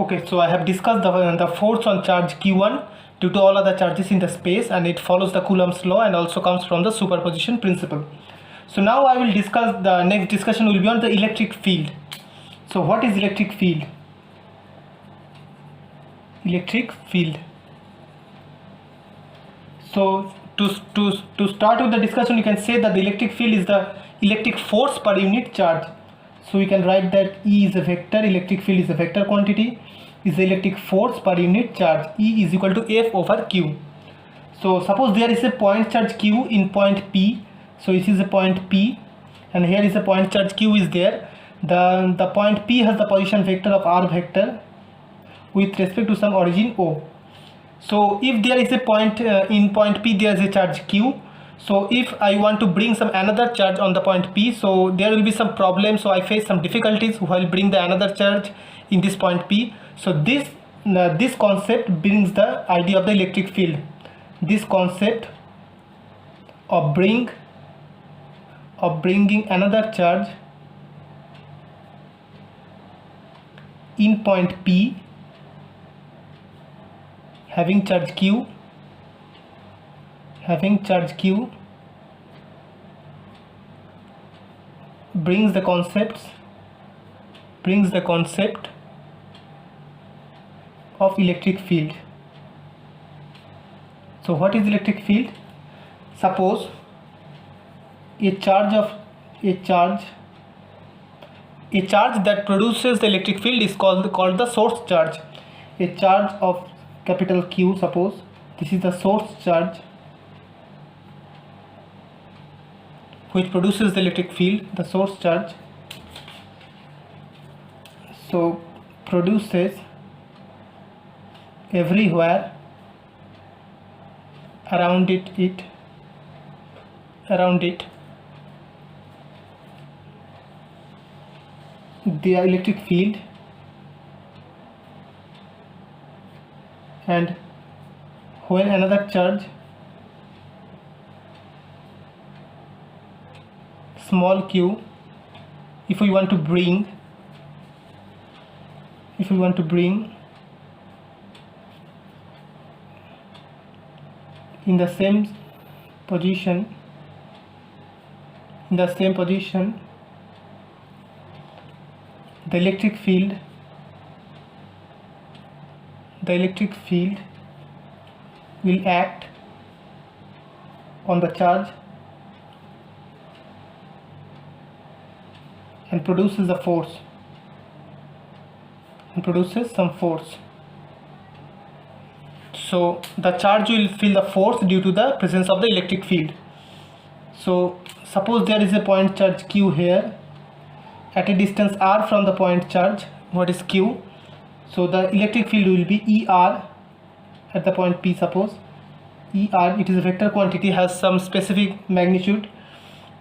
Okay, so I have discussed the force on charge q1 due to all other charges in the space, and it follows the Coulomb's law and also comes from the superposition principle. So now I will discuss, the next discussion will be on the electric field. So what is electric field? Electric field. So to start with the discussion, you can say that the electric field is the electric force per unit charge. So we can write that E is a vector, electric field is a vector quantity, is the electric force per unit charge. E is equal to F over Q. So suppose there is a point charge Q in point P. So this is a point P, and here is a point charge Q is there. The point P has the position vector of r vector with respect to some origin O. So if there is a point in point P, there is a charge Q. So if I want to bring some another charge on the point P, so there will be some problem. So I face some difficulties while bring the another charge in this point P. So this concept brings the idea of the electric field. This concept of bringing another charge in point P having charge Q brings the concept of electric field. So what is electric field? Suppose a charge that produces the electric field is called the source charge. A charge of capital Q, suppose this is the source charge which produces the electric field, the source charge. So produces everywhere around it the electric field, and when another charge small q, if we want to bring in the same position the electric field will act on the charge and produces a force some force. So the charge will feel the force due to the presence of the electric field. So suppose there is a point charge Q here at a distance r from the point charge, what is Q? So the electric field will be ER at the point P. Suppose ER, it is a vector quantity, has some specific magnitude,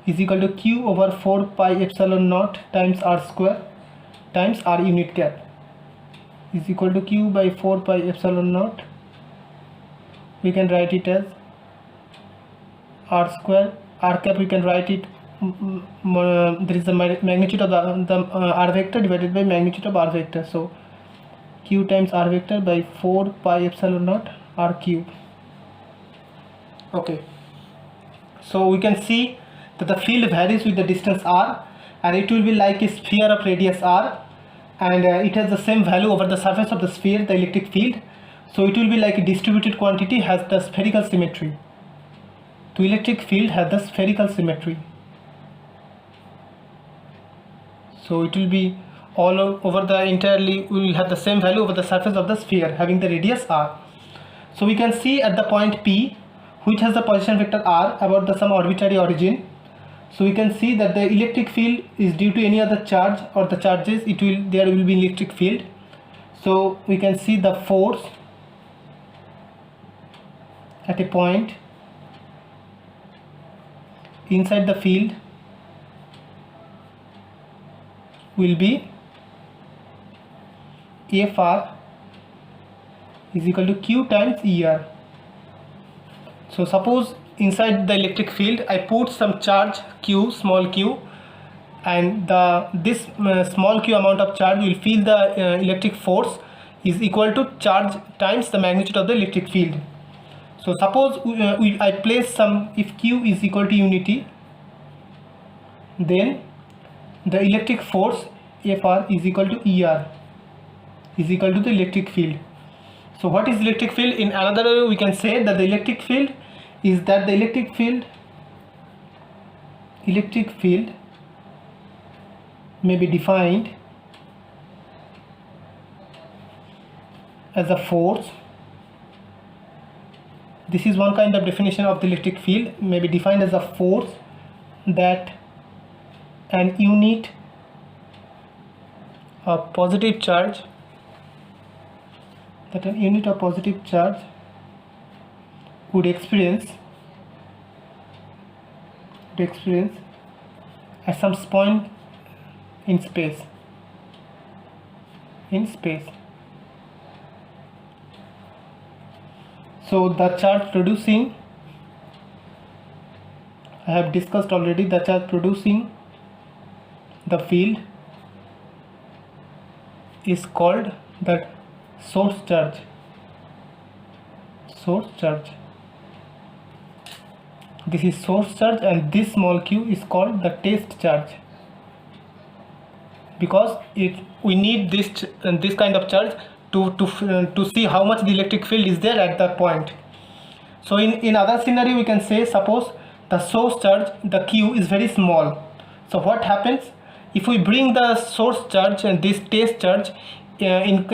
is equal to Q over 4 pi epsilon naught times r square times r unit cap, is equal to Q by 4 pi epsilon naught. We can write it as r square, r cap we can write it, there is the magnitude of the r vector divided by magnitude of r vector. So Q times r vector by 4 pi epsilon naught r cube. Okay, so we can see that the field varies with the distance r, and it will be like a sphere of radius r, and it has the same value over the surface of the sphere, the electric field. So it will be like a distributed quantity, has the spherical symmetry. The electric field has the spherical symmetry. So it will be all over the entirely, we will have the same value over the surface of the sphere having the radius r. So we can see at the point P, which has the position vector r about the some arbitrary origin. So we can see that the electric field is due to any other charge or the charges, there will be electric field. So we can see the force at a point inside the field will be Fr is equal to Q times Er. So suppose inside the electric field I put some charge Q, small q, and this small q amount of charge will feel the electric force is equal to charge times the magnitude of the electric field. So suppose I place some, if Q is equal to unity, then the electric force Fr is equal to Er is equal to the electric field. So what is electric field? In another way we can say that the electric field is that the electric field may be defined as a force. This is one kind of definition of the electric field, may be defined as a force that an unit of positive charge would experience at some point in space. So the charge producing, I have discussed already, the charge producing the field is called the source charge. This is source charge, and this small q is called the test charge, because we need this kind of charge to see how much the electric field is there at that point. So in other scenario we can say, suppose the source charge, the q, is very small. So what happens if we bring the source charge and this test charge in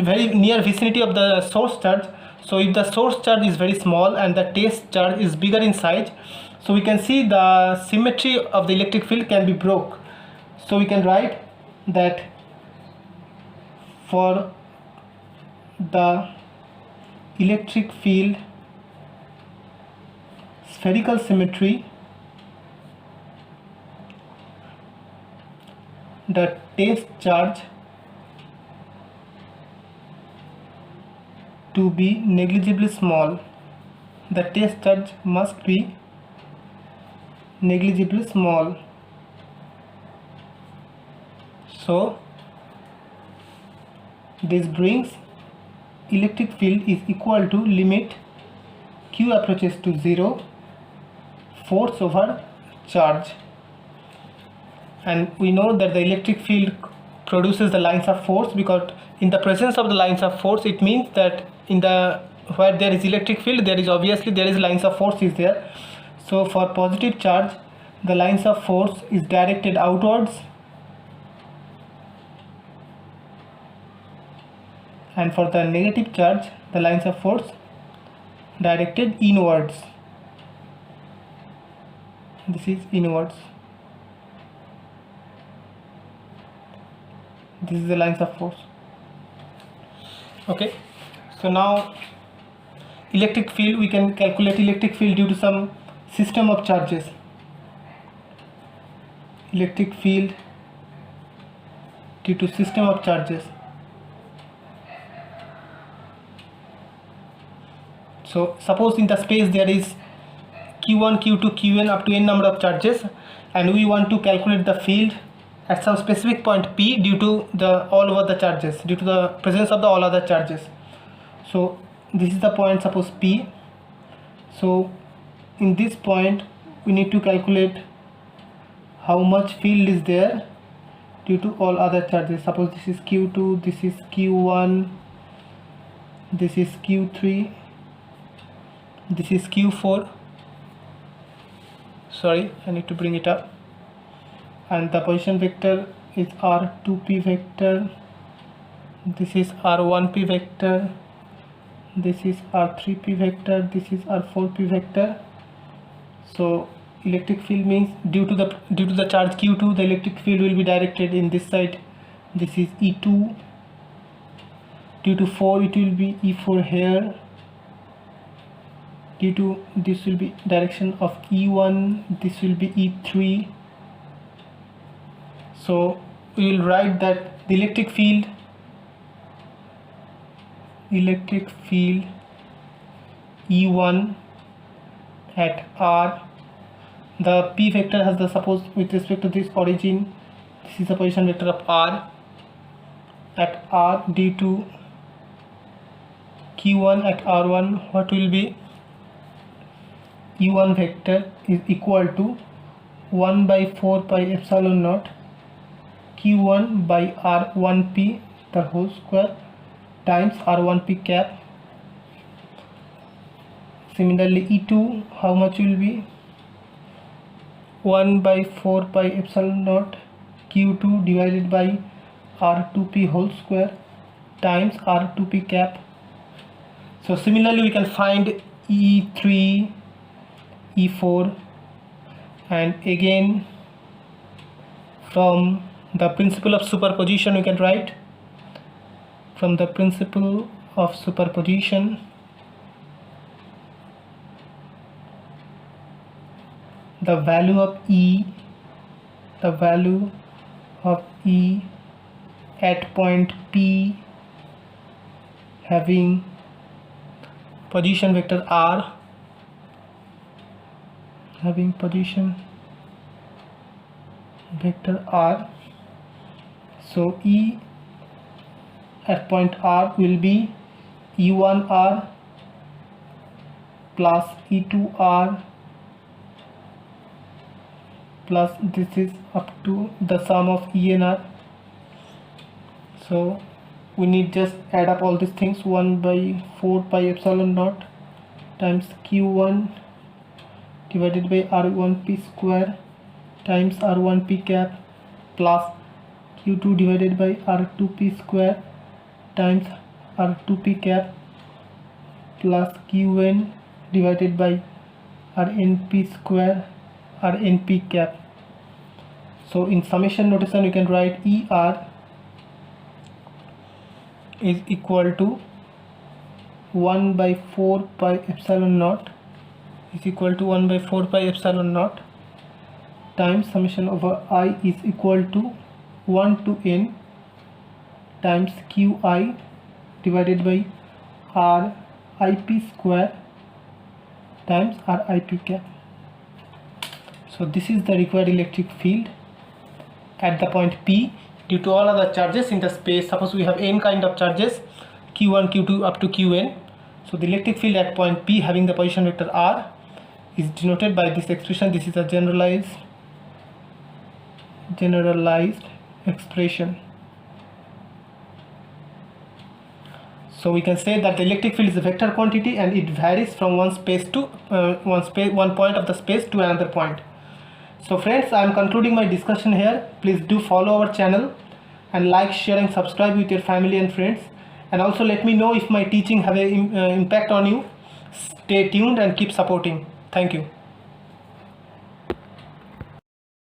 very near vicinity of the source charge? So if the source charge is very small and the test charge is bigger in size, so we can see the symmetry of the electric field can be broke. So we can write that for the electric field spherical symmetry, the test charge to be negligibly small. The test charge must be negligibly small. So this brings electric field is equal to limit q approaches to 0, force over charge. And we know that the electric field produces the lines of force, because in the presence of the lines of force, it means that in the where there is electric field, there is lines of force is there. So for positive charge, the lines of force is directed outwards, and for the negative charge, the lines of force directed inwards. This is inwards. This is the lines of force. Okay, so now electric field, we can calculate electric field due to some system of charges. Electric field due to system of charges. So suppose in the space there is q1, q2, qn up to n number of charges, and we want to calculate the field at some specific point P due to the all over the charges, due to the presence of the all other charges. So this is the point, suppose P. So in this point we need to calculate how much field is there due to all other charges. Suppose this is q2, this is q1, this is q3, this is q4. Sorry, I need to bring it up. And the position vector is r2p vector, this is r1p vector, this is r3p vector, this is r4p vector. So electric field means due to the charge q2, the electric field will be directed in this side. This is e2. Due to 4, it will be e4 here. Due to this will be direction of e1, this will be e3. So we will write that the electric field E1 at R, the P vector has the, suppose with respect to this origin, this is the position vector of R at R due to q1 at r1, what will be? u1 vector is equal to 1 by 4 pi epsilon naught q1 by r1p the whole square times r1p cap. Similarly, e2, how much will be? 1 by 4 pi epsilon naught q2 divided by r2p whole square times r2p cap. So similarly, we can find e3, e4, and again from the principle of superposition we can write, from the principle of superposition, the value of E at point P having position vector R, so E at point R will be E1R plus E2R plus this is up to the sum of E and R. So we need just add up all these things. 1 by 4 pi epsilon naught times q1 divided by r1p square times r1p cap plus q2 divided by r2p square times r2p cap plus qn divided by rnp square rnp cap. So in summation notation you can write ER is equal to 1 by 4 pi epsilon naught times summation over I is equal to 1 to n times qi divided by rip square times rip cap. So this is the required electric field at the point P due to all other charges in the space. Suppose we have n kind of charges, q1, q2 up to qn. So the electric field at point P having the position vector R is denoted by this expression. This is a generalized expression. So we can say that the electric field is a vector quantity and it varies from one point of the space to another point. So friends, I am concluding my discussion here. Please do follow our channel and like, share and subscribe with your family and friends, and also let me know if my teaching have an impact on you. Stay tuned and keep supporting. Thank you.